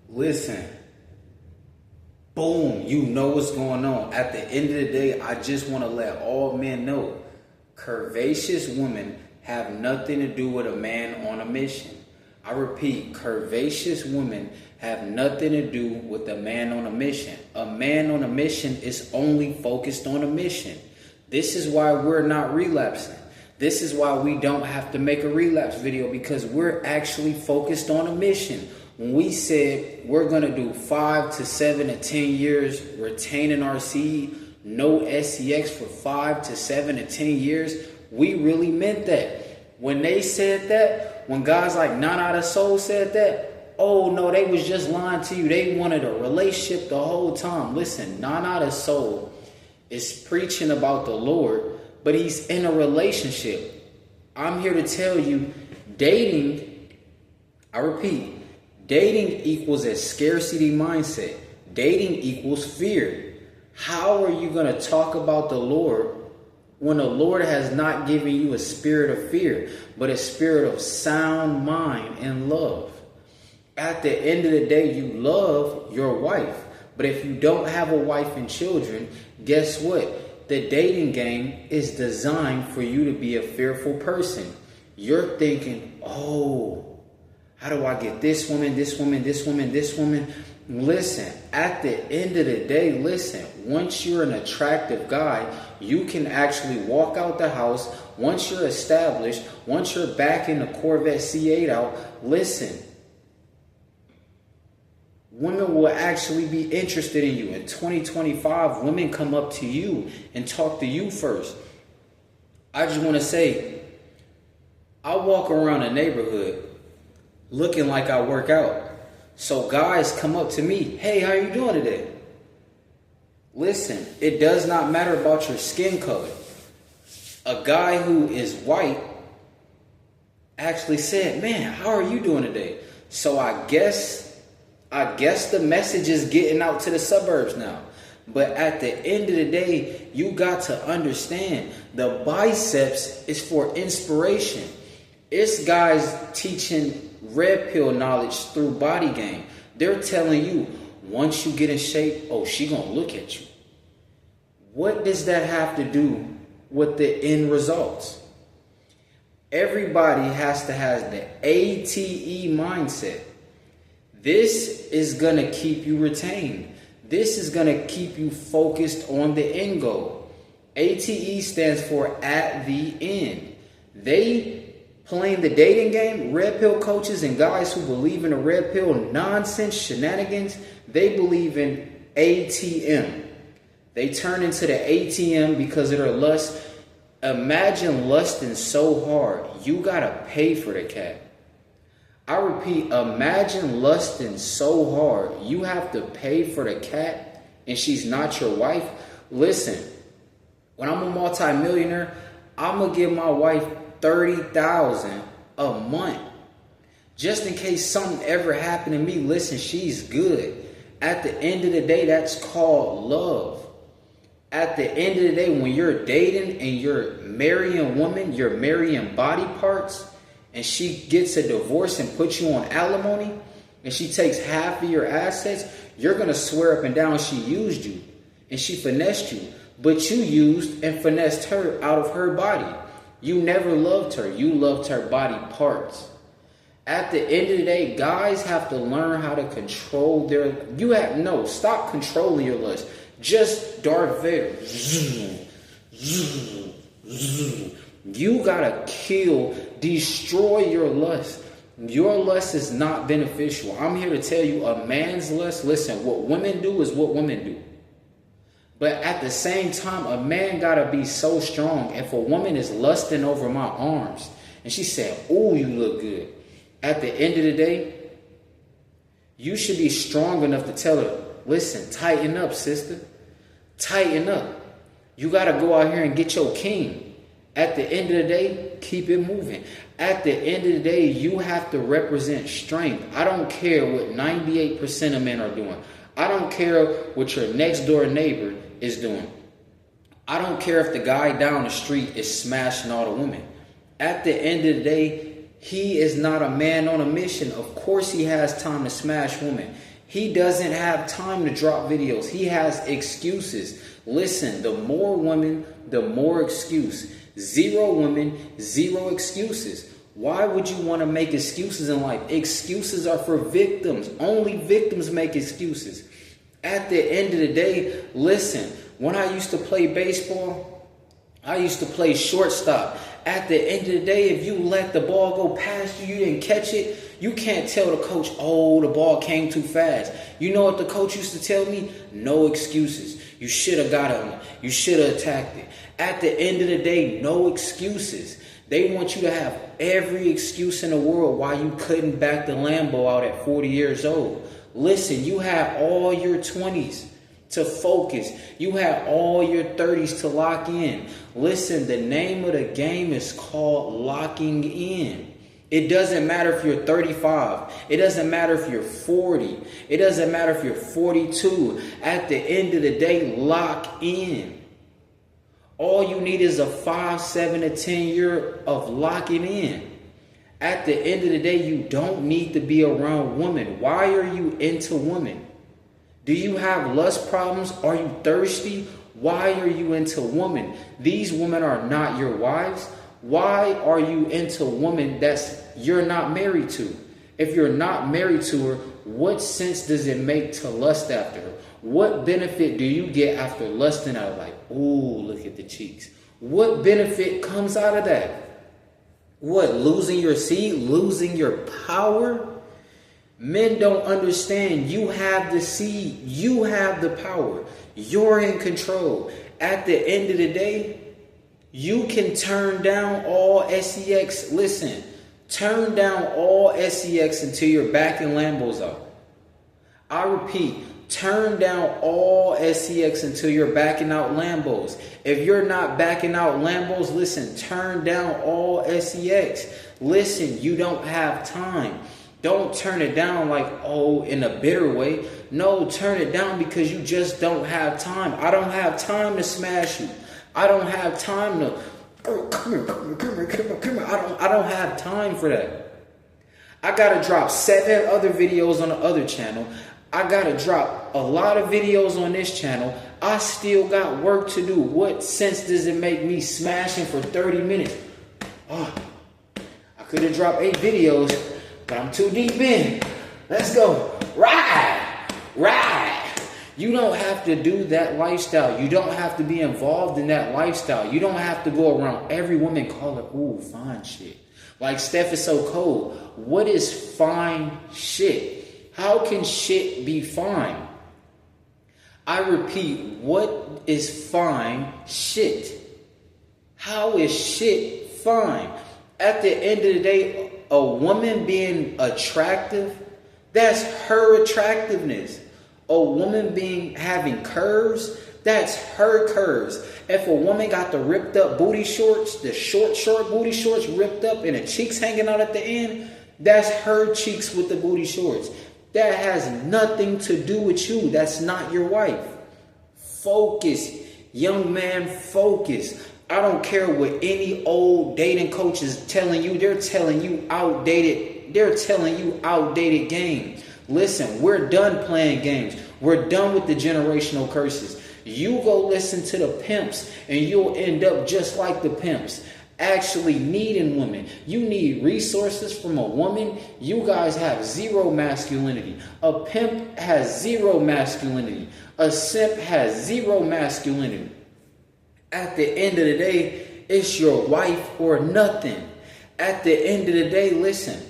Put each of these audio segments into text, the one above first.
Listen, boom, you know what's going on. At the end of the day, I just want to let all men know curvaceous women have nothing to do with a man on a mission. I repeat, curvaceous women have nothing to do with a man on a mission. A man on a mission is only focused on a mission. This is why we're not relapsing. This is why we don't have to make a relapse video, because we're actually focused on a mission. When we said we're going to do 5 to 7 to 10 years retaining our seed, no SEX for 5 to 7 to 10 years, we really meant that. When they said that, when guys like Nana the Soul said that, oh no, they was just lying to you. They wanted a relationship the whole time. Listen, Nana the Soul is preaching about the Lord, but he's in a relationship. I'm here to tell you, dating, I repeat, dating equals a scarcity mindset. Dating equals fear. How are you going to talk about the Lord when the Lord has not given you a spirit of fear, but a spirit of sound mind and love? At the end of the day, you love your wife. But if you don't have a wife and children, guess what? The dating game is designed for you to be a fearful person. You're thinking, oh, how do I get this woman, this woman, this woman, this woman? Listen, at the end of the day, listen, once you're an attractive guy, you can actually walk out the house. Once you're established, once you're back in the Corvette C8 out, listen, women will actually be interested in you. In 2025, women come up to you and talk to you first. I just want to say, I walk around the neighborhood looking like I work out. So guys come up to me, hey, how you doing today? Listen, it does not matter about your skin color. A guy who is white actually said, man, how are you doing today? So I guess the message is getting out to the suburbs now. But at the end of the day, you got to understand the biceps is for inspiration. It's guys teaching red pill knowledge through Body Game. They're telling you, once you get in shape, oh, she gonna look at you. What does that have to do with the end results? Everybody has to have the ATE mindset. This is gonna keep you retained. This is gonna keep you focused on the end goal. ATE stands for at the end. They playing the dating game, red pill coaches and guys who believe in the red pill nonsense shenanigans, they believe in ATM. They turn into the ATM because of their lust. Imagine lusting so hard, you gotta pay for the cat. I repeat, imagine lusting so hard, you have to pay for the cat and she's not your wife. Listen, when I'm a multi-millionaire, I'm gonna give my wife $30,000 a month. Just in case something ever happened to me, listen, she's good. At the end of the day, that's called love. At the end of the day, when you're dating and you're marrying a woman, you're marrying body parts, and she gets a divorce and puts you on alimony, and she takes half of your assets, you're going to swear up and down she used you and she finessed you. But you used and finessed her out of her body. You never loved her. You loved her body parts. At the end of the day, guys have to learn how to control their... Stop controlling your lust. Just Darth Vader. You gotta kill, destroy your lust. Your lust is not beneficial. I'm here to tell you, a man's lust, listen, what women do is what women do. But at the same time, a man gotta be so strong. If a woman is lusting over my arms and she said, oh, you look good. At the end of the day, you should be strong enough to tell her, listen, tighten up, sister. Tighten up. You gotta go out here and get your king. At the end of the day, keep it moving. At the end of the day, you have to represent strength. I don't care what 98% of men are doing. I don't care what your next door neighbor is doing. I don't care if the guy down the street is smashing all the women. At the end of the day, he is not a man on a mission. Of course he has time to smash women. He doesn't have time to drop videos. He has excuses. Listen, the more women, the more excuse. 0 women, 0 excuses. Why would you want to make excuses in life? Excuses are for victims. Only victims make excuses. At the end of the day, listen, when I used to play baseball, I used to play shortstop. At the end of the day, if you let the ball go past you, you didn't catch it, you can't tell the coach, oh, the ball came too fast. You know what the coach used to tell me? No excuses. You should have got on it. You should have attacked it. At the end of the day, no excuses. They want you to have every excuse in the world why you couldn't back the Lambo out at 40 years old. Listen, you have all your 20s to focus. You have all your 30s to lock in. Listen, the name of the game is called locking in. It doesn't matter if you're 35. It doesn't matter if you're 40. It doesn't matter if you're 42. At the end of the day, lock in. All you need is a 5, 7 to 10 year of locking in. At the end of the day, you don't need to be around women. Why are you into women? Do you have lust problems? Are you thirsty? Why are you into women? These women are not your wives. Why are you into women you're not married to? If you're not married to her, what sense does it make to lust after her? What benefit do you get after lusting out? Like, ooh, look at the cheeks. What benefit comes out of that? What, losing your seed? Losing your power? Men don't understand. You have the seed. You have the power. You're in control. At the end of the day, you can turn down all SEX. Listen, turn down all SEX until you're backing Lambos out. I repeat, turn down all SEX until you're backing out Lambos. If you're not backing out Lambos, listen, turn down all SEX. Listen, you don't have time. Don't turn it down like, oh, in a bitter way. No, turn it down because you just don't have time. I don't have time to smash you. I don't have time to, oh, come here. I don't have time for that. I got to drop 7 other videos on the other channel. I got to drop a lot of videos on this channel. I still got work to do. What sense does it make me smashing for 30 minutes? Oh, I could have dropped 8 videos, but I'm too deep in. Let's go. Ride. You don't have to do that lifestyle. You don't have to be involved in that lifestyle. You don't have to go around every woman call it, ooh, fine shit. Like Steph is so cold. What is fine shit? How can shit be fine? I repeat, what is fine shit? How is shit fine? At the end of the day, a woman being attractive, that's her attractiveness. A woman having curves, that's her curves. If a woman got the ripped up booty shorts, the short booty shorts ripped up and the cheeks hanging out at the end, that's her cheeks with the booty shorts. That has nothing to do with you. That's not your wife. Focus. Young man, focus. I don't care what any old dating coach is telling you. They're telling you outdated. They're telling you outdated game. Listen, we're done playing games. We're done with the generational curses. You go listen to the pimps and you'll end up just like the pimps. Actually needing women. You need resources from a woman. You guys have 0 masculinity. A pimp has 0 masculinity. A simp has 0 masculinity. At the end of the day, it's your wife or nothing. At the end of the day, listen.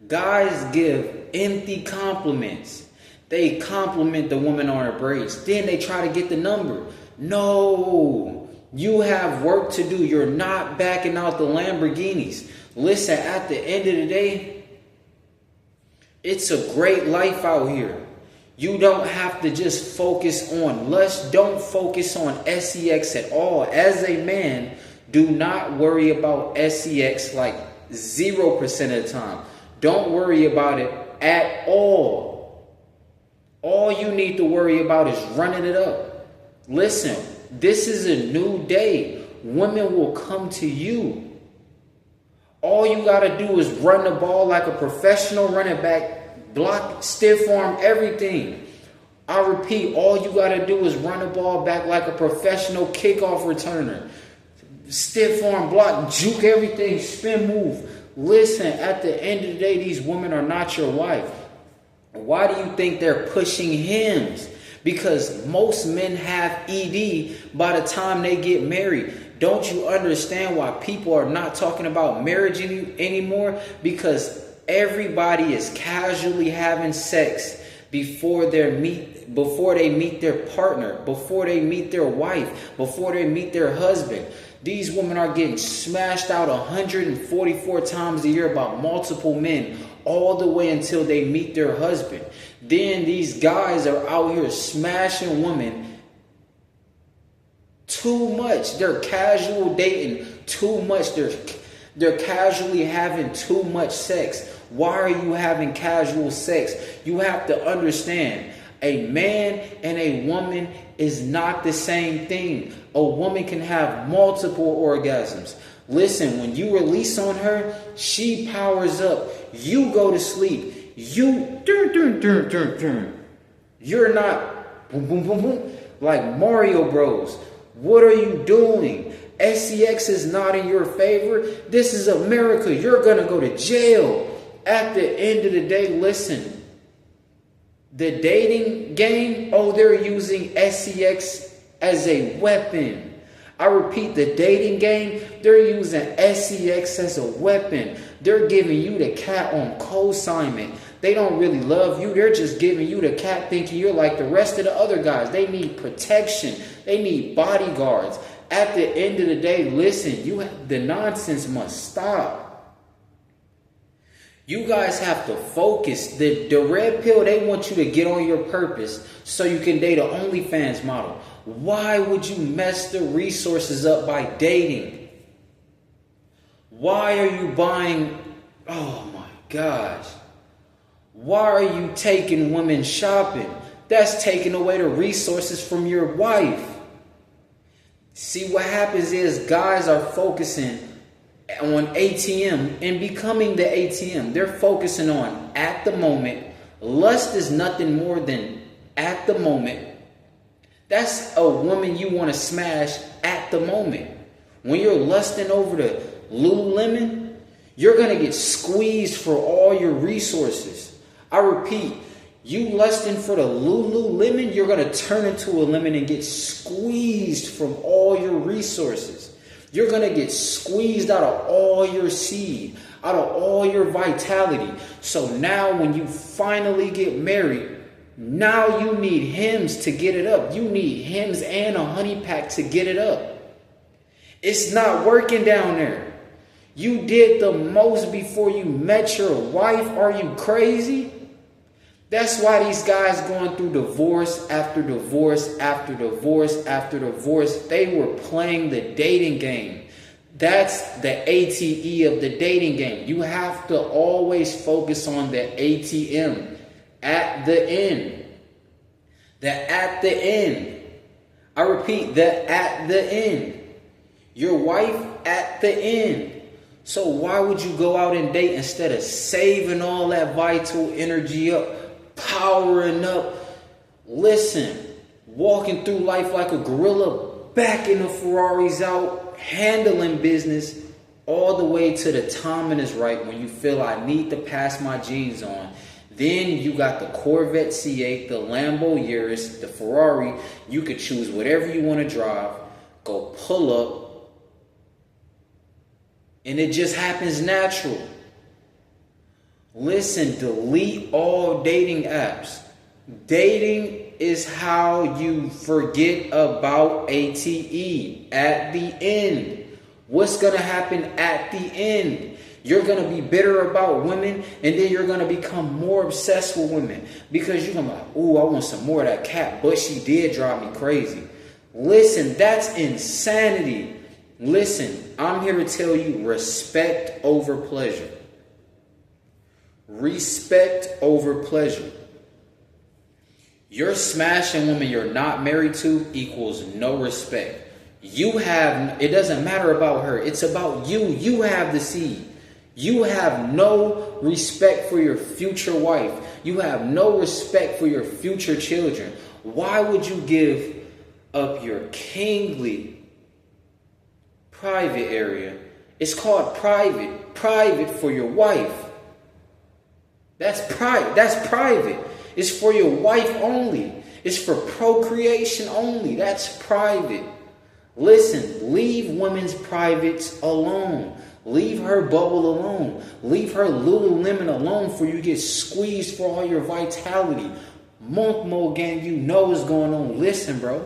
Guys give empty compliments. They compliment the woman on her braids. Then they try to get the number. No. You have work to do. You're not backing out the Lamborghinis. Listen, at the end of the day, it's a great life out here. You don't have to just focus on lust. Don't focus on SEX at all. As a man, do not worry about SEX like 0% of the time. Don't worry about it at all. All you need to worry about is running it up. Listen, this is a new day. Women will come to you. All you got to do is run the ball like a professional running back. block, stiff arm, everything. I repeat, all you got to do is run the ball back like a professional kickoff returner. Stiff arm, block, juke everything, spin move. Listen, at the end of the day, these women are not your wife. Why do you think they're pushing hymns? Because most men have ED by the time they get married. Don't you understand why people are not talking about marriage anymore? Because everybody is casually having sex before they meet their partner, before they meet their wife, before they meet their husband. These women are getting smashed out 144 times a year by multiple men, all the way until they meet their husband. Then these guys are out here smashing women too much. They're casual dating too much. They're casually having too much sex. Why are you having casual sex? You have to understand, a man and a woman is not the same thing. A woman can have multiple orgasms. Listen, when you release on her, she powers up. You go to sleep. You're not boom, boom, boom, boom, like Mario Bros. What are you doing? SEX is not in your favor. This is America. You're going to go to jail. At the end of the day, listen. The dating game, they're using SEX as a weapon. I repeat, the dating game, they're using SEX as a weapon. They're giving you the cat on consignment. They don't really love you. They're just giving you the cat thinking you're like the rest of the other guys. They need protection. They need bodyguards. At the end of the day, listen, the nonsense must stop. You guys have to focus. The red pill, they want you to get on your purpose so you can date an OnlyFans model. Why would you mess the resources up by dating? Why are you buying? Oh my gosh. Why are you taking women shopping? That's taking away the resources from your wife. See, what happens is guys are focusing on ATM and becoming the ATM. They're focusing on at the moment. Lust is nothing more than at the moment. That's a woman you want to smash at the moment. When you're lusting over the Lululemon, you're going to get squeezed for all your resources. I repeat, you lusting for the Lululemon, you're going to turn into a lemon and get squeezed from all your resources. You're going to get squeezed out of all your seed, out of all your vitality. So now when you finally get married, now you need hymns to get it up. You need hymns and a honey pack to get it up. It's not working down there. You did the most before you met your wife. Are you crazy? That's why these guys going through divorce after divorce after divorce after divorce. They were playing the dating game. That's the ATE of the dating game. You have to always focus on the ATM. At the end. The at the end. I repeat, the at the end. Your wife at the end. So why would you go out and date instead of saving all that vital energy up, powering up? Listen, walking through life like a gorilla, backing the Ferraris out, handling business all the way to the timing is right when you feel I need to pass my jeans on. Then you got the Corvette C8, the Lambo Urus, the Ferrari. You could choose whatever you want to drive. Go pull up. And it just happens natural. Listen, delete all dating apps. Dating is how you forget about ATE at the end. What's going to happen at the end? You're going to be bitter about women, and then you're going to become more obsessed with women because you're going to be like, ooh, I want some more of that cat, but she did drive me crazy. Listen, that's insanity. Listen, I'm here to tell you, respect over pleasure. Respect over pleasure. You're smashing women you're not married to equals no respect. It doesn't matter about her. It's about you. You have the seed. You have no respect for your future wife. You have no respect for your future children. Why would you give up your kingly private area? It's called private. Private for your wife. That's private. That's private. It's for your wife only. It's for procreation only. That's private. Listen, leave women's privates alone. Leave her bubble alone. Leave her Lululemon alone for you get squeezed for all your vitality. Monk Mo gang, you know what's going on. Listen, bro.